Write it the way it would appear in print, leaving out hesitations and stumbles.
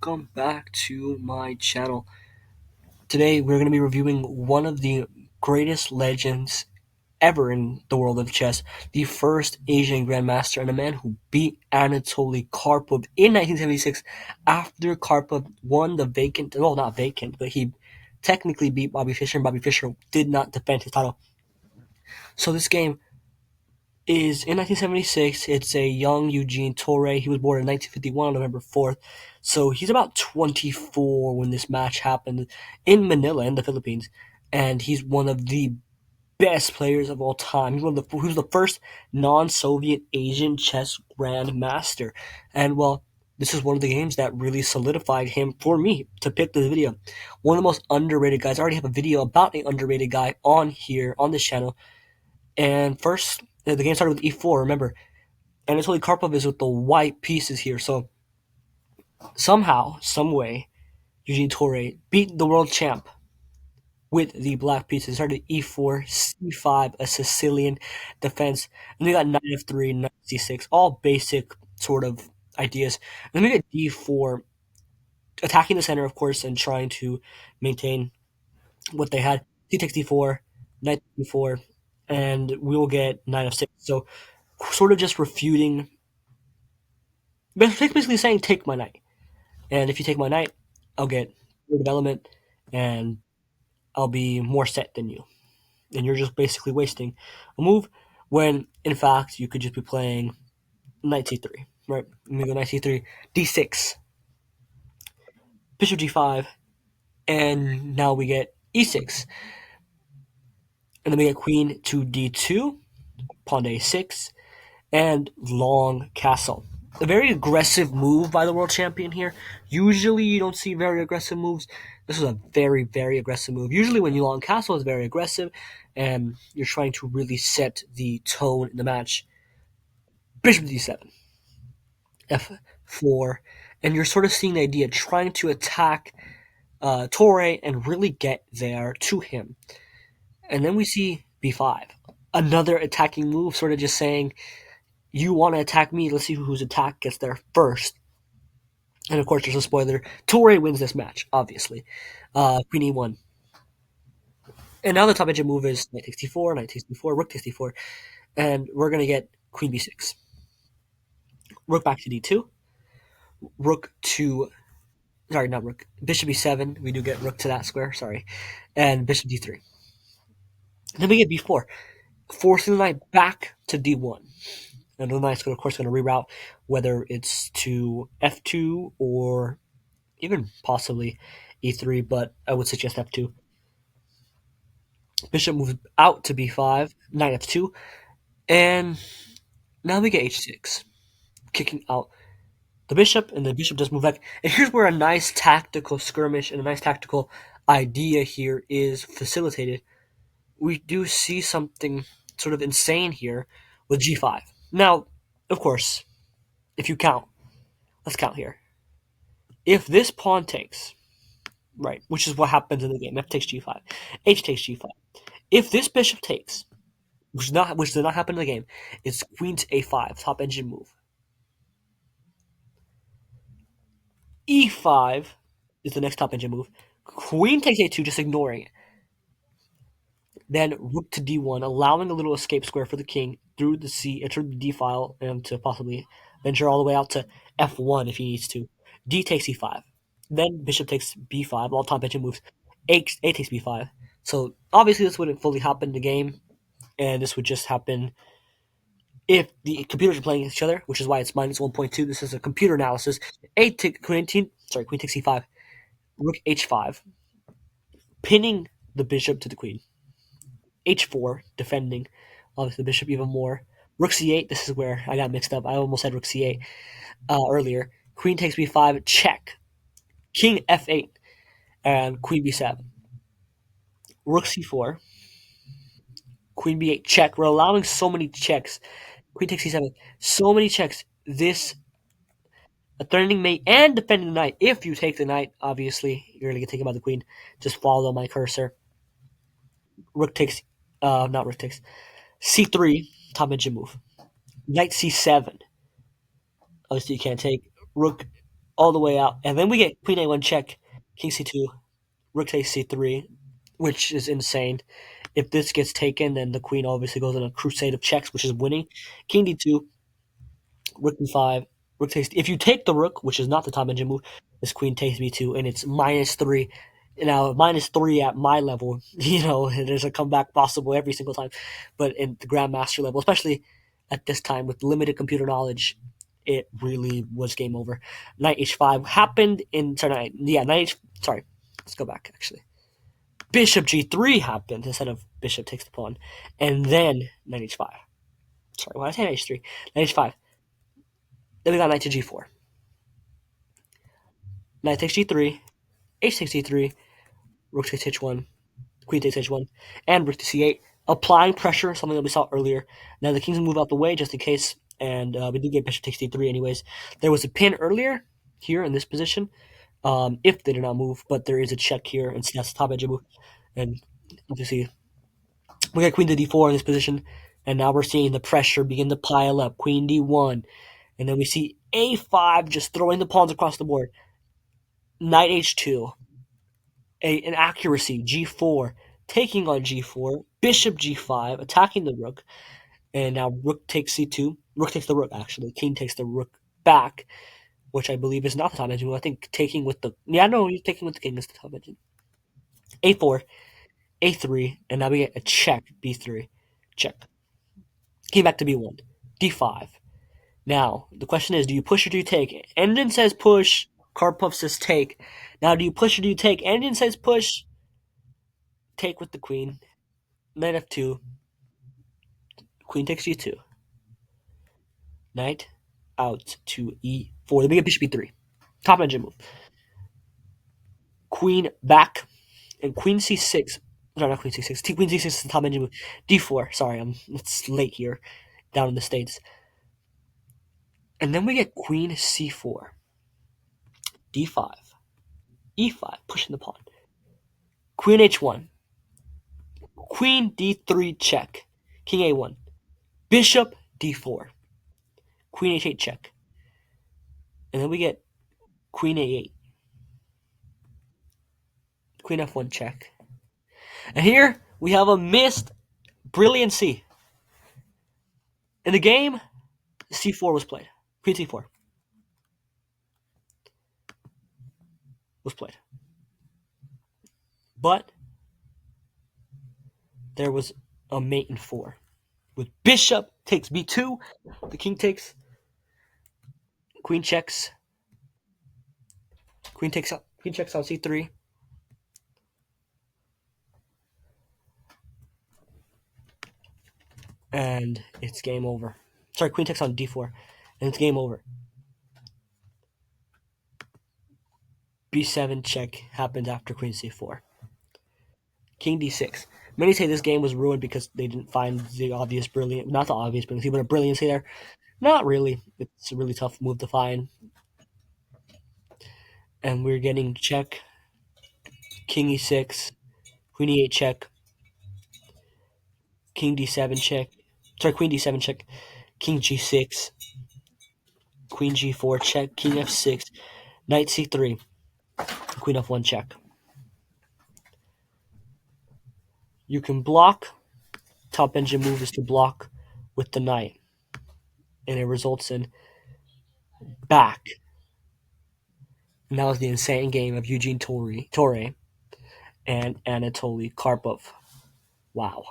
welcome back to my channel. Today we're going to be reviewing one of the greatest legends ever in the world of chess, the first Asian grandmaster and a man who beat Anatoly Karpov in 1976 after Karpov won the vacant, well, not vacant, but he technically beat Bobby Fischer, and Bobby Fischer did not defend his title. So this game is in 1976. It's a young Eugene Torre. He was born in 1951 on November 4th. So he's about 24 when this match happened in Manila, in the Philippines. And he's one of the best players of all time. He was the first non-Soviet Asian chess grandmaster. And well, this is one of the games that really solidified him for me to pick this video. One of the most underrated guys. I already have a video about an underrated guy on here on this channel. And first, the game started with e4. Remember, Anatoly Karpov is with the white pieces here. So somehow, some way, Eugene Torre beat the world champ with the black pieces. Started e4, c5, a Sicilian defense, and we got knight f3, knight c6, all basic sort of ideas. And then we get d4, attacking the center, of course, and trying to maintain what they had. C takes d4, knight d4, and we will get knight f6. So sort of just refuting, basically saying, take my knight. And if you take my knight, I'll get your development, and I'll be more set than you. And you're just basically wasting a move when, in fact, you could just be playing knight c3, right? Let me go knight c3, d6, bishop g5, and now we get e6. And then we get queen to d2, pawn to a6, and long castle. A very aggressive move by the world champion here. Usually you don't see very aggressive moves. This was a very, very aggressive move. Usually when you long castle, it's very aggressive, and you're trying to really set the tone in the match. Bishop d7, f4, and you're sort of seeing the idea, trying to attack Torre and really get there to him. And then we see b5, another attacking move, sort of just saying, you want to attack me, let's see whose attack gets there first. And of course, there's a spoiler. Torre wins this match, obviously. Queen e1. And now the top edge move is knight takes d4, knight takes d4, rook takes d4. And we're going to get queen b6. Rook back to d2. Rook to... Sorry, not rook. Bishop e7. We do get rook to that square, sorry. And bishop d3. Then we get b4, forcing the knight back to d1. And the knight's, of course, going to reroute, whether it's to f2 or even possibly e3, but I would suggest f2. Bishop moves out to b5, knight f2, and now we get h6, kicking out the bishop, and the bishop does move back. And here's where a nice tactical skirmish and a nice tactical idea here is facilitated. We do see something sort of insane here with g5. Now, of course, if you count, let's count here. If this pawn takes, right, which is what happens in the game, f takes g5, h takes g5. If this bishop takes, which did not happen in the game, it's queen to a5, top engine move. e5 is the next top engine move. Queen takes a2, just ignoring it. Then rook to d1, allowing a little escape square for the king through the d file, and to possibly venture all the way out to f1 if he needs to. D takes e5. Then bishop takes b5, all top engine moves. A takes b5. So obviously this wouldn't fully happen in the game, and this would just happen if the computers are playing each other, which is why it's minus 1.2. This is a computer analysis. Queen takes e5, rook h5, pinning the bishop to the queen. h4, defending, obviously, the bishop even more. Rook c8, this is where I got mixed up. I almost said rook c8 earlier. Queen takes b5, check. King f8, and queen b7. Rook c4, queen b8, check. We're allowing so many checks. Queen takes c7, so many checks. This threatening mate and defending the knight. If you take the knight, obviously, you're going to get taken by the queen. Just follow my cursor. Rook takes, not rook takes, c3, top engine move. Knight c7. Obviously, you can't take. Rook all the way out, and then we get queen a1 check, king c2, rook takes c3, which is insane. If this gets taken, then the queen obviously goes on a crusade of checks, which is winning. King d2, rook d5, rook takes. If you take the rook, which is not the top engine move, this queen takes b2, and it's -3. Now -3 at my level, there's a comeback possible every single time, but in the grandmaster level, especially at this time with limited computer knowledge, it really was game over. Knight h5 happened in sorry, yeah, knight h. Sorry, let's go back actually. Bishop g3 happened instead of bishop takes the pawn, and then knight h5. Sorry, why did I say knight h3? Knight h5. Then we got knight to g4. Knight takes g3, h takes g3, rook takes h1, queen takes h1, and rook to c8, applying pressure, something that we saw earlier. Now the kings move out the way just in case, and we did get bishop takes d3 anyways. There was a pin earlier here in this position, if they did not move, but there is a check here, and that's the top edge move. And obviously, we got queen to d4 in this position, and now we're seeing the pressure begin to pile up. Queen d1, and then we see a5 just throwing the pawns across the board. Knight h2, an accuracy, g4, taking on g4, bishop g5, attacking the rook, and now rook takes c2. Rook takes the rook, actually. King takes the rook back, which I believe is not the top engine. I think taking with the... Yeah, no, he's taking with the king is the top engine. a4, a3, and now we get a check, b3. Check. King back to b1. d5. Now, the question is, do you push or do you take? Endin says push, Karpov says take. Now, do you push or do you take? Endin says push, take with the queen. Knight f2, queen takes g2. Knight out to e4. Then we get bishop e3. Top engine move. Queen back, and queen c6. No, not queen c6. Queen c6 is the top engine move. d4. Sorry, it's late here, down in the States. And then we get queen c4. d5. e5, pushing the pawn. Queen h1. Queen d3 check. King a1. Bishop d4. Queen h8 check. And then we get queen a8. Queen f1 check. And here we have a missed brilliancy. In the game, c4 was played. Queen c4 was played. But there was a mate in 4. With bishop takes b2, the king takes, queen checks, queen checks on c3, and it's game over. Sorry, queen takes on d4, and it's game over. b7 check happens after queen c4. King d6. Many say this game was ruined because they didn't find the obvious brilliant, not the obvious brilliancy, but a brilliancy there. Not really. It's a really tough move to find. And we're getting check, king e6, queen e8 check, king d7 check, sorry, queen d7 check, king g6, queen g4 check, king f6, knight c3, queen f1 check. You can block. Top engine move is to block with the knight, and it results in back. And that was the insane game of Eugene Torre and Anatoly Karpov. Wow.